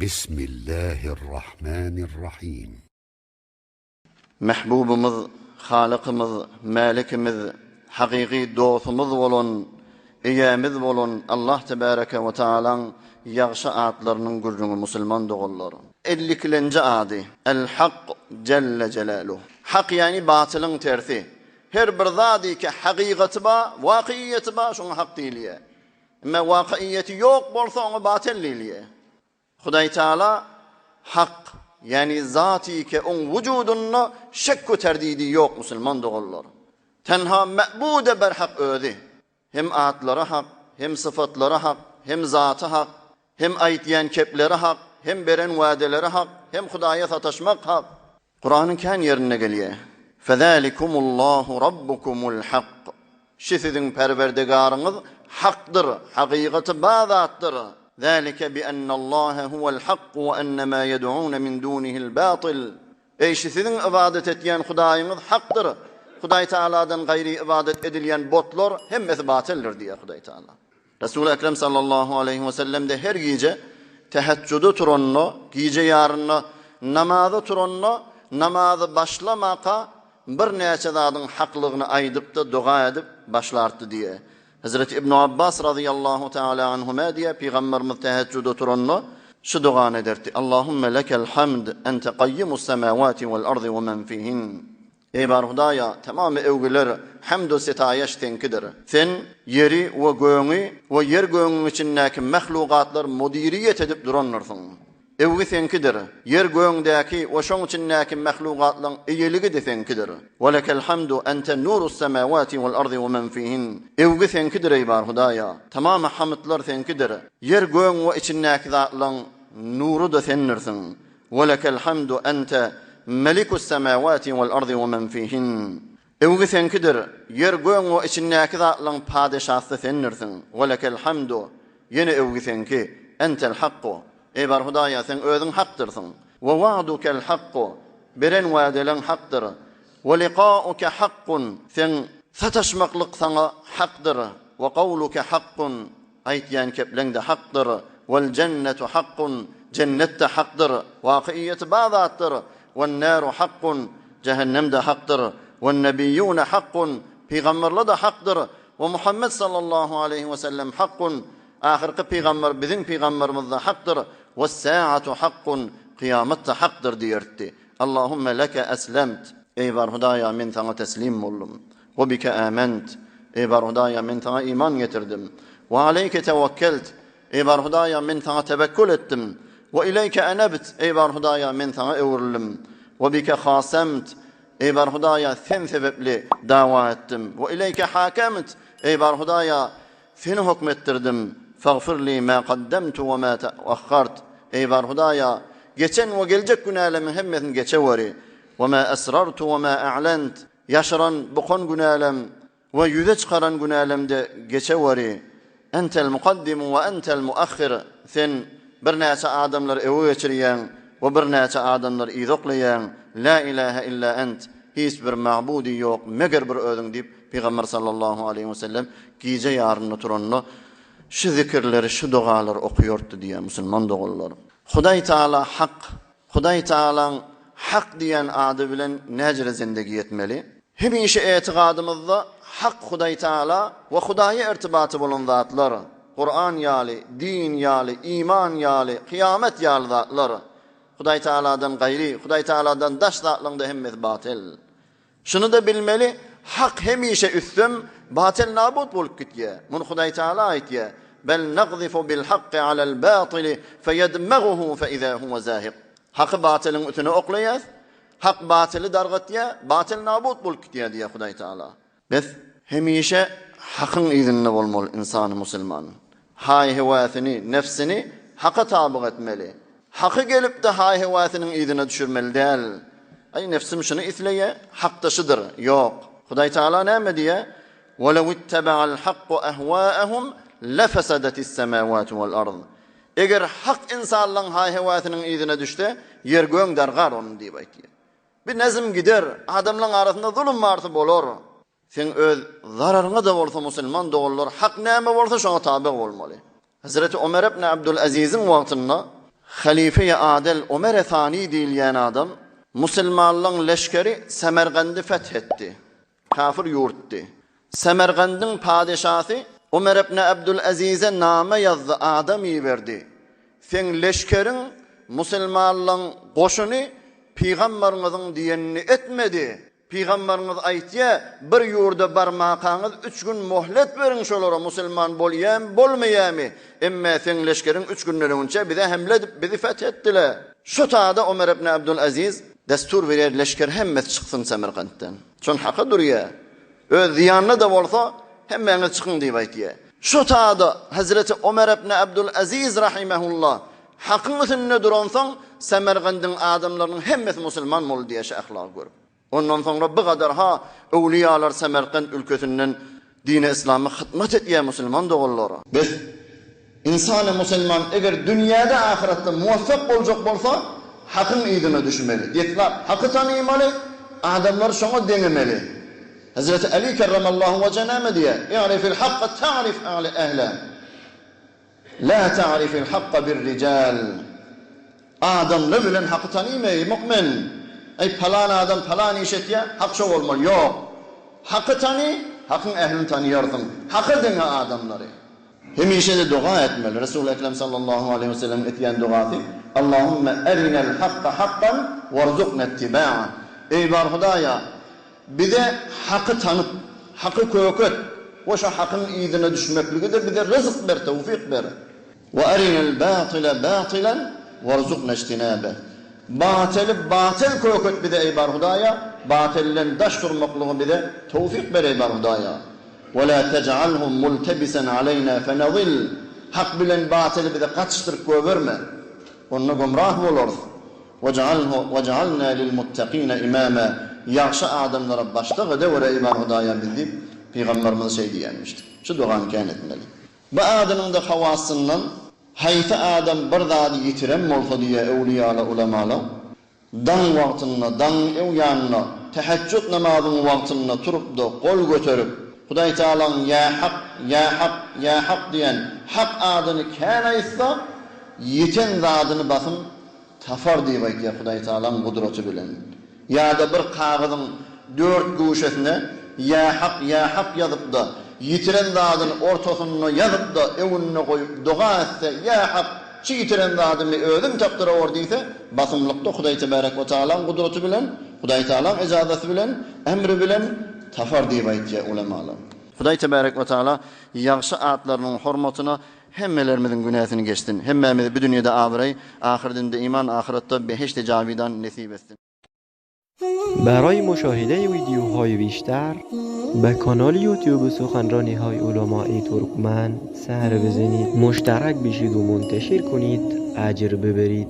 بسم الله الرحمن الرحيم. Mehbubumuz, Halıkımız, Malikimiz, haqiqi dostumuz bolun, iyemiz bolun Allah tebareke ve Taala'nın ýagşy atlarynyň gurrunu musulman dogalary. 52-nji ady El-Haq Celle Celaluhu. Hak yani batylyň tersi. Her bir zady ki haqiqaty ba, waqiýaty ba, şoňa hak diýilýär. Ama waqiýaty ýok bolsa oňa batyl diýilýär. Hudaý Taala hak yani zati ki on vücudunna şekku terdidi yok musulman dogallar. Tenha me'bude ber hak ödi. Hem atları hak, hem sıfatları hak, hem zatı hak, hem aytyan kepleri hak, hem beren vadeleri hak, hem Hudaya sataşmak hak. Kur'an'ın kan yerine geliyor. Fezalikumullahu rabbukumul hak. Şi-sizin perverdigarınız haktır, hakikati bazattır. ذلك بأن الله هو الحق وأن ما يدعون من دونه الباطل. Ey sizin ibadet etýän Hudaýyňyz hakdyr. Hudaý Taala'dan gayri ibadet edilýän botlar hemmesi batyldyr diýär Hudaý Taala. Resul-i Ekrem sallallahu aleyhi ve sellem de her gece teheccüde turanno, gece yarınna namaza turanno, namazı başlamaka bir näçe zadyň haklygyny aýdyp da dua edip başlardy diýär. Hazreti İbn Abbas radıyallahu teala anhuma diye Peygamberimiz teheccüde oturanla şu duanı ederdi. Allahumme lekel hamd ente qayyimus semavati vel ardı ve men fihin. Ey bar Hudaya tamamı övgüler hamd-u sitayeş tenkidir. Sen yeri ve göğünü ve yer göğünün içindeki mahlukatlar mudiriyet edip duranlarsın. Evgi senkidir. Yer göğündeki ve şoň içindeki mahlukatlaryň eýeligi de senkidir. Ve lekel hamdu ente nurus semawati vel ardı ve men fihin. Evgi senkidir ey bar Hudaya. Tamamı hamdlar senkidir. Yer göğün ve içindeki zatlaryň nuru da senirsin. Ve lekel hamdu ente melikus semawati vel ardı ve men fihin. Evgi senkidir. Yer göğün ve içindeki zatlaryň padişahsy senirsin. Ve lekel hamdu yine evgi senki entel hakku. Ey bar Hudaya sen özüň hakdyrsın. Ve wa'dukel hakku beren wa'delen hakdyr. Ve liqa'uke hakkun sen sataşmaklyk sana hakdyr. Ve qawluke hakkun aytýan kepleň de hakdyr. Vel cennetu hakkun cennet de hakdyr. Waqiýaty bazatdyr. Ven naru hakkun cehennem de hakdyr. Ven nebiyyun hakkun peygamberler de hakdyr. Ve Muhammed sallallahu aleyhi ve sellem hakkun ahirki peygamber bizim peygamberimiz de hakdyr. وَالسَّاعَةُ حَقٌّ Kıyamet de haktır diýerdi. Allahumme leke eslemt. Ey bar Hudaya men sana teslim boldum. Ve bike ament. Ey bar Hudaya men sana iman getirdim. Ve aleyke tevekkelt. Ey bar Hudaya men sana tevekkül ettim. Ve ileyke enebt. Ey bar Hudaya men sana öwürlim. Ve bike hasemt. Ey bar Hudaya sen sebepli dava ettim. Ve ileyke hakemt. Ey bar Hudaya seni hukmettirdim. Faghfir li ma qaddamtu ve ma ta'akhkhart. Ey bar Hudaya geçen ve gelecek günahlarımın hemmesini geçeveri. Ve ma esrartu ve ma a'lant. Yaşaran bukun günahlarım ve yüze çıkaran günahlarım da geçeveri. Entel muqaddimu ve entel muakhir. Sen bir näçe adamlar ewe geçirýän ve bir näçe adamlar izoklaýan. La ilahe illa ent. Hiç bir ma'budi yok meger bir özüň diýip Peygamber sallallahu aleyhi ve sellem gece yarını turanno şu zikirleri, şu dualar okuyordu diye musulman dogallar. Hudaý Taala hak, Hudaý Taala'nın hak diýen ady bilen näjere zindegi etmeli. Hemişe etiqadymyzda hak Hudaý Taala we Hudaýa irtibaty bolan zatlar, Kur'an ýaly, din ýaly, iman ýaly, kıyamet ýaly zatlar. Hudaý Taala'dan gayri, Hudaý Taala'dan daş zatlaryň hemmesi batyl. Şunu da bilmeli, hak hemişe üstün, batyl nabut bolup gitýär. Muny Hudaý Taala aýtýär. Bel nagzifu bil haqqi alal batili feyedmaghuhu fe iza huwa zahiq. Hak batylyň üstüne oklaýar, hak batyly dargatýar, batyl nabut bolup gitýär diýär Hudaý Taala. Biz hemişe hakyň izinde bolmaly insan musulman. Hay hewasyny, nefsini haka tabi etmeli. Haky gelip de hay hewasynyň izine düşürmeli däl. Ay nefsim şunu isleýär, hakdaşydyr. Ýok. Hudaý Taala näme diýär? وَلَوْ اتَّبَعَ الْحَقُّ أَهْوَاءَهُمْ لَفَسَدَتِ السَّمَاوَاتُ وَالْأَرْضِ. Eger hak insanlaryň hay-hewasynyň izine düşse, yer göň dargar onu diýip aýtýar. Bir nezim gider, adamlaryň arasynda zulüm marty bolar. Sen öz zararyňa da bolsa musulman dogallar, hak näme bolsa şoňa tabi bolmaly. Hazreti Ömer ibn Abdul Aziz'in wagtynda Halife-i Adil Ömer Thani diýilýän adam musulmanlyň leşkeri Semergandy fethetti. Kafir ýurtdy. Semergandyň padişahı Ömer ibn Abdülazize name yazdı, adam berdi. Sen leşkerin musulmanlyň goşuny Peygamberimiziň diýenini etmedi. Peygamberimiz aýtdy, bir ýurda barmakaňyz 3 gün möhlet beriň şolara musulman bolýan, bolmaýamy. Emma sen leşkerin 3 günden önce bize hemle edip bizi fethetdiler. Şu taada Ömer ibn Abdülaziz destur verer leşker hemmet çıksın Semerkant'tan. Çon hakkı duruyor. Öz ziyanlı da olsa hemmeniz çıkın diye baytiye. Şu taada Hazreti Ömer ibn Abdülaziz rahimehullah hakkın üstünde duransan Semerkant'ın adamlarının hemmet Müslüman ol diye ahlak görüp. Ondan sonra bu kadar ha evliyalar Semerkant ülkesinden dine İslam'a hizmet etýän Müslüman doğulları. Biz İnsan-ı Müslüman eğer dünyada ahirette muvaffak olacak bolsa hakkın iyidine düşmeli. Yetler hakkı tanıymalı, adamlar şuna denemeli. Hazreti Ali kerramallahu ve cename diye "İ'rifil hakka ta'rif ahli ehle. La ta'rifil hakka bir rical." Adamlar bilen hakkı tanımayı mümin. Ey falan adam falan iş etye, hak şo olmalı. Yok. Hakkı tanı, hakkın ehlini tanıyarsın. Hakkı dene adamları. Hemişe de dua etmeli. Resul-i Ekrem sallallahu aleyhi ve sellem etyen duası. Allahümme erinel hakka hakkan varzukna ittiba'a. Ey bar Hudaya, bize hakkı tanıp, hakkı köket, o şu hakkın iyidine düşmekligidir. Bize rızık ver, tevfik ver. Ve erinel batile batilen varzukna ijtinabe. Batil köket bize ey bar Hudaya, batillen daş durmaklığı bize tevfik ver ey bar Hudaya. وَلَا تَجْعَلْهُمْ مُلْتَبِسًا عَلَيْنَا فَنَضِلْ. Hak bilen batılı bize kaçıştırıp göverme. Onunla gumrah oluruz. وَجَعَلْنَا لِلْمُتَّقِينَ اِمَامًا. Yaxşı adamlara başlığı da oraya İmam Hudaya bildi. Peygamberimiz şey diyenmişti. Şu duanı kâin etmeli. Bu adamın da havasından hayta adam bir zadi yitirem olsa diye evliyalı ulemalı. Dan vaktinde, dan evyanına, teheccüd namazının vaktinde turup da kol götürüp Hudaý Taala'nın ya hak, ya hak, ya hak diyen hak adını kânaysa yeten zadını basın tafar diye baytya Hudaý Taala'nın kudreti bilen. Ya da bir kağıdın 4 guşesine ya hak yazıp da yitiren zadını ortasına yazıp da evine koyup dua etse ya hak çi yitiren zadını özüm taptıra ordiyse basımlıkta Hudaý Tebarek ve Taala'nın kudreti bilen, Hudaý Taala'nın icazeti bilen, emri bilen tafar diye baytya ulemalar. Hudaý Tebarek ve Taala yaxşı atlarının hurmatyna hemmelerimizin günahsyny geçsin. Hemmemizi bu dünyada abiray, ahirinde iman, ahirette beheşt cavidan nasip etsin. برای مشاهده ویدیوهای بیشتر به کانال یوتیوب سخنرانی‌های علماء ترکمن سر بزنید، مشترک بشید و منتشر کنید، اجر ببرید.